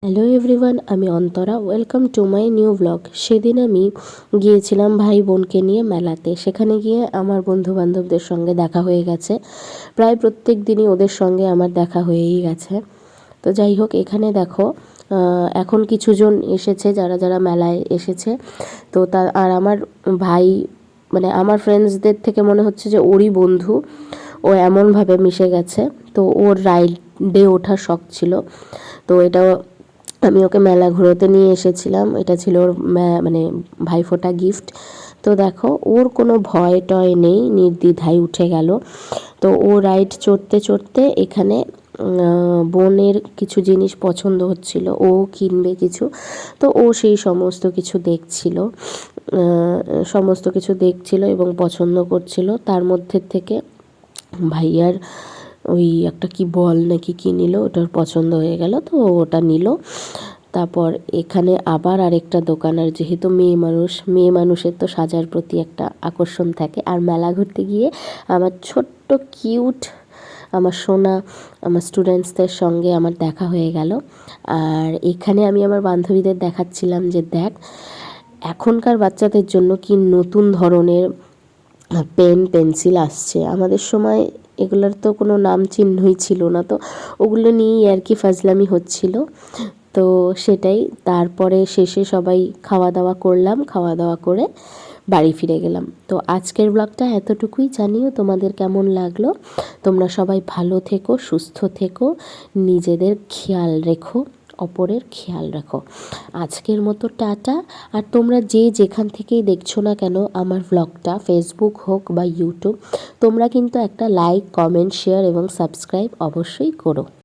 Hello everyone, আমি Antara. Welcome to my new blog. সেদিন আমি গিয়েছিলাম ভাই বোনকে নিয়ে মেলাতে। সেখানে গিয়ে আমার বন্ধু বান্ধবদের সঙ্গে দেখা হয়ে গেছে। প্রায় প্রত্যেক দিনই ওদের সঙ্গে আমার দেখা হয়েই গেছে। তো যাই হোক, এখানে দেখো এখন কিছুজন এসেছে, যারা যারা মেলায় এসেছে। তো আর আমার ভাই, মানে আমার ফ্রেন্ডসদের থেকে মনে হচ্ছে যে ওরই বন্ধু। ও এমনভাবে মিশে গেছে। তো ওর রাইডে ওঠার শখ ছিল। তো এটা আমি ওকে মেলা ঘোরাতে নিয়ে এসেছিলাম। এটা ছিল ওর মানে ভাইফোঁটা গিফট। তো দেখো, ওর কোনো ভয় টয় নেই, নির্দ্বিধায় উঠে গেল। তো ও রাইড চড়তে চড়তে এখানে বোনের কিছু জিনিস পছন্দ হচ্ছিল, ও কিনবে কিছু। তো ও সেই সমস্ত কিছু দেখছিল এবং পছন্দ করছিল। তার মধ্যে থেকে ভাইয়ার ওই একটা কি বল নাকি কি নিল, ওটার পছন্দ হয়ে গেল, তো ওটা নিল। তারপর এখানে আবার আরেকটা দোকান। আর যেহেতু মেয়ে মানুষের তো সাজার প্রতি একটা আকর্ষণ থাকে। আর মেলা ঘুরতে গিয়ে আমার ছোট্ট কিউট আমার সোনা আমার স্টুডেন্টসদের সঙ্গে আমার দেখা হয়ে গেল। আর এখানে আমি আমার বান্ধবীদের দেখাচ্ছিলাম যে দেখ, এখনকার বাচ্চাদের জন্য কি নতুন ধরনের পেন পেন্সিল আসছে। আমাদের সময় এগুলোর তো কোনো নাম চিহ্নই ছিল না, তো ওগুলো নিয়েই আর কি ফাজলামি হচ্ছিল। তো সেটাই। তারপরে শেষে সবাই খাওয়া দাওয়া করলাম, খাওয়া দাওয়া করে বাড়ি ফিরে গেলাম। তো আজকের ব্লগটা এতটুকুই। জানিও তোমাদের কেমন লাগলো। তোমরা সবাই ভালো থেকো, সুস্থ থেকো, নিজেদের খেয়াল রেখো, অপরের খেয়াল রাখো। আজকের মতো টাটা। আর তোমরা যেখান থেকেই দেখছো না কেন আমার ব্লগটা, ফেসবুক হোক বা ইউটিউব, তোমরা কিন্তু একটা লাইক, কমেন্ট, শেয়ার এবং সাবস্ক্রাইব অবশ্যই করো।